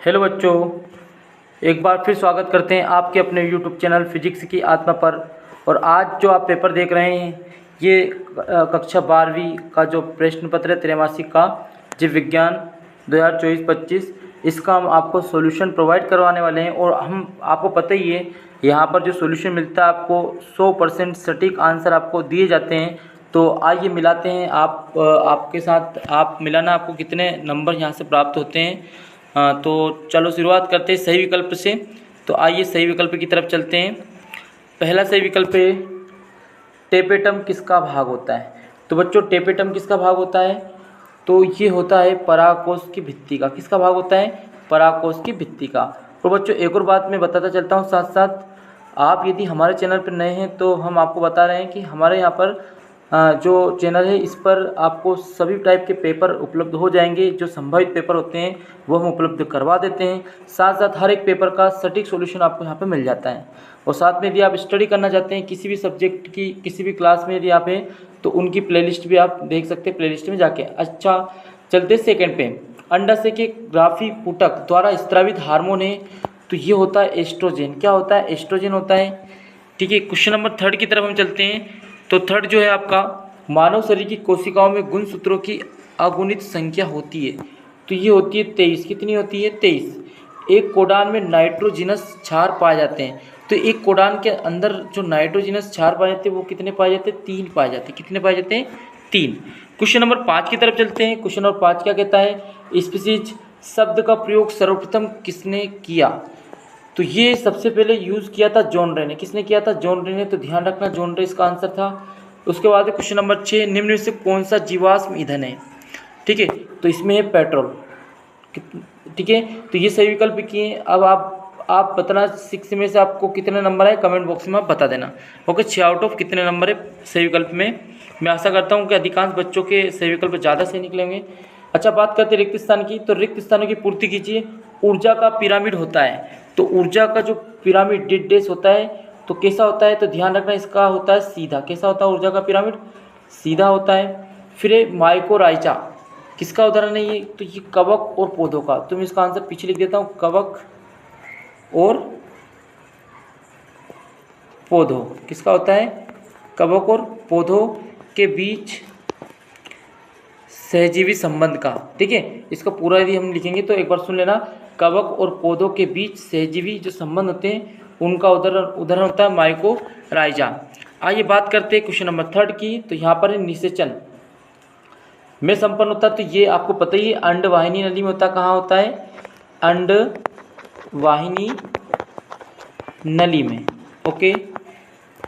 Hello बच्चों, एक बार फिर स्वागत करते हैं आपके अपने यूट्यूब चैनल फिजिक्स की आत्मा पर। और आज जो आप पेपर देख रहे हैं ये कक्षा 12वीं का जो प्रश्न पत्र है त्रैमासिक का जीव विज्ञान 2024-25 इसका हम आपको सॉल्यूशन प्रोवाइड करवाने वाले हैं। और हम आपको पता ही है यहाँ पर जो सॉल्यूशन मिलता है आपको 100% सटीक आंसर आपको दिए जाते हैं। तो आइए मिलाते हैं आपके साथ। आप मिलाना आपको कितने नंबर यहाँ से प्राप्त होते हैं। तो चलो शुरुआत करते हैं सही विकल्प से। तो आइए सही विकल्प की तरफ चलते हैं। पहला सही विकल्प है टेपेटम किसका भाग होता है। तो बच्चों टेपेटम किसका भाग होता है, तो ये होता है परागकोश की भित्ति का। किसका भाग होता है, परागकोश की भित्ति का। तो बच्चों एक और बात मैं बताता चलता हूँ साथ साथ, आप यदि हमारे चैनल पर नए हैं तो हम आपको बता रहे हैं कि हमारे यहाँ पर जो चैनल है इस पर आपको सभी टाइप के पेपर उपलब्ध हो जाएंगे। जो संभावित पेपर होते हैं वो हम उपलब्ध करवा देते हैं। साथ साथ हर एक पेपर का सटीक सॉल्यूशन आपको यहाँ पे मिल जाता है। और साथ में यदि आप स्टडी करना चाहते हैं किसी भी सब्जेक्ट की किसी भी क्लास में यदि आप हैं तो उनकी प्लेलिस्ट भी आप देख सकते हैं, प्लेलिस्ट में जाके। अच्छा चलते सेकेंड पे, अंडाशय के ग्राफी पुटक द्वारा स्त्रावित हार्मोन है, तो ये होता है एस्ट्रोजन। क्या होता है, एस्ट्रोजन होता है। ठीक है, क्वेश्चन नंबर 3 की तरफ हम चलते हैं। तो 3 जो है आपका, मानव शरीर की कोशिकाओं में गुणसूत्रों की अगुणित संख्या होती है, तो ये होती है 23। कितनी होती है, 23। एक कोडान में नाइट्रोजिनस क्षार पाए जाते हैं, तो एक कोडान के अंदर जो नाइट्रोजिनस क्षार पाए जाते हैं वो कितने पाए जाते हैं, 3 पाए जाते हैं। कितने पाए जाते हैं, 3। क्वेश्चन नंबर 5 की तरफ चलते हैं। क्वेश्चन नंबर 5 क्या कहता है, स्पीसीज शब्द का प्रयोग सर्वप्रथम किसने किया। तो ये सबसे पहले यूज़ किया था जॉन रे ने। किसने किया था, जॉन रे ने। तो ध्यान रखना जॉन रे इसका आंसर था। उसके बाद क्वेश्चन नंबर 6, निम्न में से कौन सा जीवाश्म ईंधन है। ठीक है, तो इसमें है पेट्रोल। ठीक है, तो ये सही विकल्प किए। अब आप बताना 6 में से आपको कितने नंबर है, कमेंट बॉक्स में आप बता देना। ओके, 6 आउट ऑफ कितने नंबर है सही विकल्प में। मैं आशा करता हूँ कि अधिकांश बच्चों के सही विकल्प ज़्यादा सही निकलेंगे। अच्छा बात करते हैं रिक्त स्थान की। तो रिक्त स्थानों की पूर्ति कीजिए। ऊर्जा का पिरामिड होता है, तो ऊर्जा का जो पिरामिड डेश होता है तो कैसा होता है, तो ध्यान रखना इसका होता है सीधा। कैसा होता है ऊर्जा का पिरामिड, सीधा होता है। फिर माइकोराइजा किसका उदाहरण है ये, तो ये कवक और पौधों का। तो मैं इसका आंसर पीछे लिख देता हूँ, कवक और पौधों। किसका होता है, कवक और पौधों के बीच सहजीवी संबंध का। ठीक है, इसका पूरा यदि हम लिखेंगे तो एक बार सुन लेना, कवक और पौधों के बीच सहजीवी जो संबंध होते हैं उनका उदाहरण होता है माइकोराइजा। आइए बात करते हैं क्वेश्चन नंबर 3 की। तो यहाँ पर निषेचन में संपन्न होता है, तो ये आपको पता ही है अंडवाहिनी नली में होता है। कहाँ होता है, अंडवाहिनी नली में। ओके,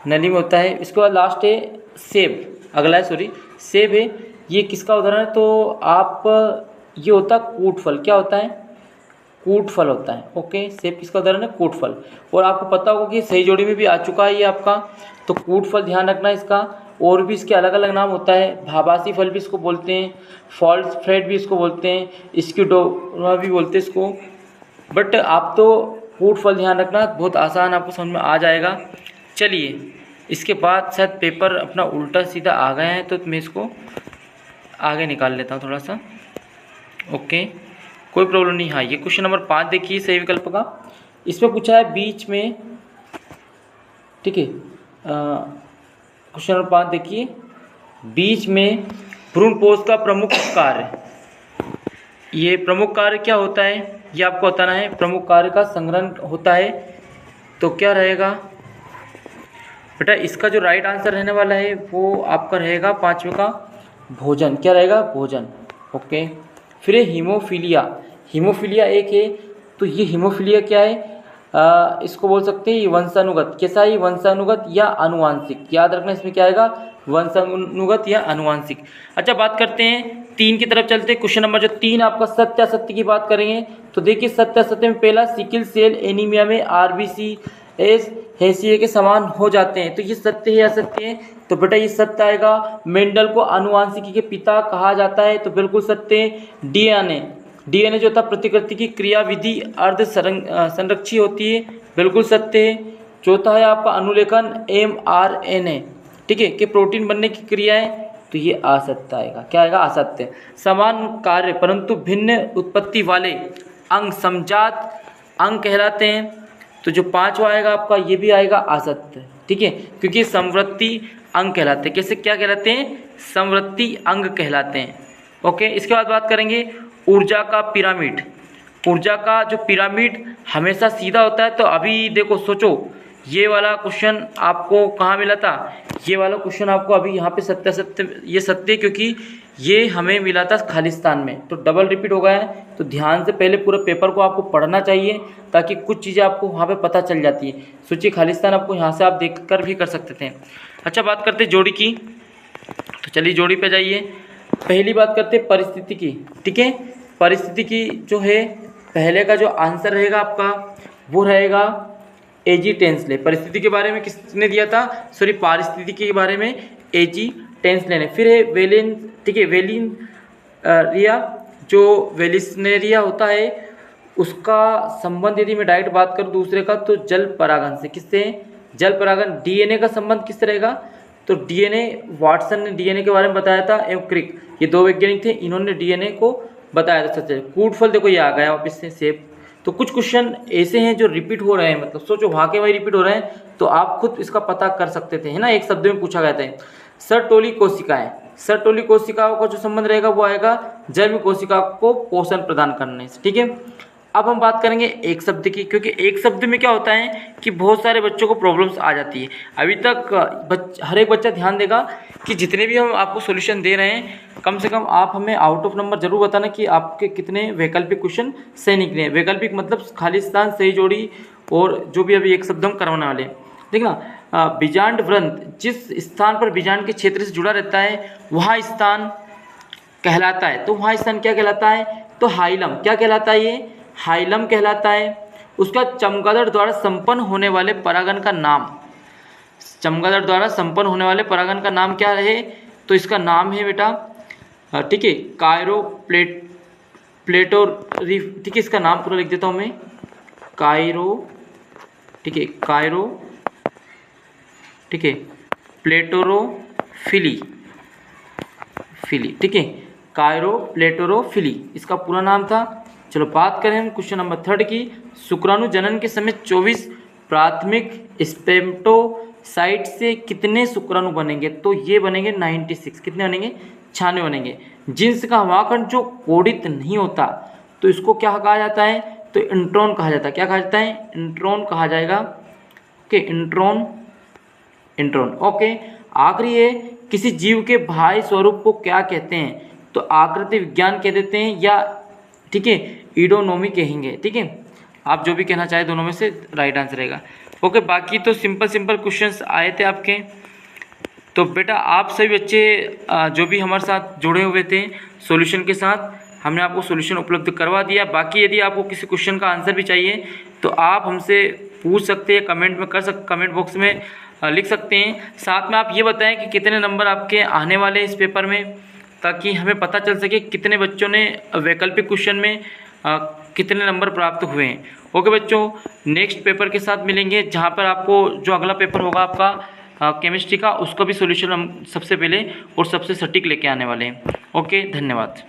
नली में होता है। इसके बाद लास्ट है सेब, अगला है सॉरी सेब है। ये किसका उदाहरण है, तो आप ये होता है कूट फल। क्या होता है, कूट फल होता है। ओके, सेब किसका उदाहरण है, कूट फल। और आपको पता होगा कि सही जोड़ी में भी आ चुका है ये आपका। तो कूट फल ध्यान रखना इसका। और भी इसके अलग अलग नाम होता है, भाभासी फल भी इसको बोलते हैं, फॉल्स फ्रेड भी इसको बोलते हैं, स्क्यूडोरा भी बोलते हैं इसको। बट आप तो कूट फल ध्यान रखना, बहुत आसान आपको समझ में आ जाएगा। चलिए इसके बाद शायद पेपर अपना उल्टा सीधा आ गया है, तो मैं इसको आगे निकाल लेता हूँ थोड़ा सा। ओके, कोई प्रॉब्लम नहीं। हाँ, ये क्वेश्चन नंबर 5 देखिए सही विकल्प का। इसमें पूछा है बीच में, ठीक है, क्वेश्चन नंबर 5 देखिए, बीच में भ्रूणपोष का प्रमुख कार्य। ये प्रमुख कार्य क्या होता है ये आपको बताना है। प्रमुख कार्य का संग्रहण होता है, तो क्या रहेगा बेटा, इसका जो राइट आंसर रहने वाला है वो आपका रहेगा 5वें का भोजन। क्या रहेगा, भोजन। ओके, फिर हीमोफीलिया। हीमोफीलिया एक है, तो ये हीमोफीलिया क्या है, इसको बोल सकते हैं ये वंशानुगत। कैसा है, वंशानुगत या अनुवांशिक। याद रखना इसमें क्या आएगा, वंशानुगत या अनुवांशिक। अच्छा बात करते हैं 3 की तरफ चलते हैं। क्वेश्चन नंबर जो 3 आपका सत्यासत्य की बात करेंगे। तो देखिए सत्यासत्य में पहला, सिकल सेल एनीमिया में आरबीसी एस हेसिए के समान हो जाते हैं, तो ये सत्य है या असत्य है, तो बेटा ये सत्य आएगा। मेंडल को आनुवांशिकी के पिता कहा जाता है, तो बिल्कुल सत्य है। डीएनए जो था प्रतिकृति की क्रियाविधि अर्ध संरक्षी होती है, बिल्कुल सत्य है। चौथा है आपका अनुलेखन mRNA, ठीक है, कि प्रोटीन बनने की क्रिया है, तो ये असत्य आएगा। क्या आएगा, असत्य। समान कार्य परंतु भिन्न उत्पत्ति वाले अंग समजात अंग कहलाते हैं। तो जो पांचवा आएगा आपका ये भी आएगा असत्य, ठीक है, क्योंकि समवृत्ति अंग कहलाते हैं। कैसे क्या कहलाते हैं? समवृत्ति अंग कहलाते हैं। ओके, इसके बाद बात करेंगे ऊर्जा का पिरामिड। ऊर्जा का जो पिरामिड हमेशा सीधा होता है। तो अभी देखो सोचो, ये वाला क्वेश्चन आपको कहाँ मिला था? ये वाला क्वेश्चन आपको अभी यहाँ पे सत्य ये सत्य, क्योंकि ये हमें मिला था खालिस्तान में, तो डबल रिपीट हो गया है। तो ध्यान से पहले पूरे पेपर को आपको पढ़ना चाहिए, ताकि कुछ चीज़ें आपको वहाँ पे पता चल जाती है। सोचिए खालिस्तान आपको यहाँ से आप देख कर भी कर सकते थे। अच्छा, बात करते जोड़ी की। तो चलिए जोड़ी पे जाइए। पहली बात करते परिस्थिति की, ठीक है। परिस्थिति की जो है, पहले का जो आंसर रहेगा आपका वो रहेगा एजी टेंस ले। परिस्थिति के बारे में किसने दिया था? सॉरी, पारिस्थितिकी के बारे में एजी टेंस लेने। फिर है वेलिन, ठीक है, वेलिन रिया, जो वेलिस्नेरिया होता है उसका संबंध यदि मैं डायरेक्ट बात करूँ दूसरे का, तो जल परागन से। किससे? जल परागन। डीएनए का संबंध किससे रहेगा? तो डीएनए, वाटसन ने डीएनए के बारे में बताया था, एवं क्रिक, ये दो वैज्ञानिक थे, इन्होंने डीएनए को बताया था। सच है। कूटफल देखो ये आ गया वापस से सेब। तो कुछ क्वेश्चन ऐसे हैं जो रिपीट हो रहे हैं, मतलब सोचो वहाँ के वही रिपीट हो रहे हैं, तो आप खुद इसका पता कर सकते थे, है ना। एक शब्द में पूछा गया था। सरटोली कोशिकाएं, सरटोली कोशिकाओं का जो संबंध रहेगा वो आएगा जर्म कोशिका को पोषण प्रदान करने से, ठीक है। अब हम बात करेंगे एक शब्द की, क्योंकि एक शब्द में क्या होता है कि बहुत सारे बच्चों को प्रॉब्लम्स आ जाती है। अभी तक हर एक बच्चा ध्यान देगा कि जितने भी हम आपको सॉल्यूशन दे रहे हैं, कम से कम आप हमें आउट ऑफ नंबर जरूर बताना कि आपके कितने वैकल्पिक क्वेश्चन सही निकले हैं। वैकल्पिक मतलब खालिस्तान, सही जोड़ी और जो भी अभी एक शब्द हम करवाने वाले हैं। देखना, बीजांड व्रंत जिस स्थान पर बीजांड के क्षेत्र से जुड़ा रहता है वहाँ स्थान कहलाता है। तो वहाँ स्थान क्या कहलाता है? तो हाइलम। क्या कहलाता है? ये हाइलम कहलाता है। उसका चमगादड़ द्वारा संपन्न होने वाले परागन का नाम, चमगादड़ द्वारा संपन्न होने वाले परागन का नाम क्या है? तो इसका नाम है बेटा, ठीक है, कायरो प्लेटोरी, ठीक है, इसका नाम पूरा लिख देता हूँ मैं, कायरो, ठीक है, कायरो, ठीक है, प्लेटोरोफिली, ठीक है, कायरो प्लेटोरोफिली इसका पूरा नाम था। चलो बात करें हम क्वेश्चन नंबर 3 की। शुक्राणु जनन के समय 24 प्राथमिक स्पेम्टोसाइट से कितने शुक्राणु बनेंगे? तो ये बनेंगे 96। कितने बनेंगे? 96 बनेंगे। जिन्स का हवाखंड जो कोडित नहीं होता, तो इसको क्या कहा जाता है? तो इंट्रॉन कहा जाता है। क्या कहा जाता है? इंट्रॉन कहा जाएगा। Okay, intron. ओके, आखिरी है, किसी जीव के बाह्य स्वरूप को क्या कहते हैं? तो आकृति विज्ञान कह देते हैं, या ठीक है इडोनोमी कहेंगे, ठीक है। आप जो भी कहना चाहे दोनों में से राइट आंसर रहेगा। ओके, बाकी तो सिंपल क्वेश्चंस आए थे आपके। तो बेटा आप सभी बच्चे जो भी हमारे साथ जुड़े हुए थे सॉल्यूशन के साथ, हमने आपको सॉल्यूशन उपलब्ध करवा दिया। बाकी यदि आपको किसी क्वेश्चन का आंसर भी चाहिए तो आप हमसे पूछ सकते हैं, कमेंट में कमेंट बॉक्स में लिख सकते हैं। साथ में आप ये बताएं कि कितने नंबर आपके आने वाले इस पेपर में, ताकि हमें पता चल सके कितने बच्चों ने वैकल्पिक क्वेश्चन में कितने नंबर प्राप्त हुए हैं। ओके बच्चों, नेक्स्ट पेपर के साथ मिलेंगे, जहाँ पर आपको जो अगला पेपर होगा आपका केमिस्ट्री का, उसका भी सॉल्यूशन हम सबसे पहले और सबसे सटीक लेके आने वाले हैं। ओके, धन्यवाद।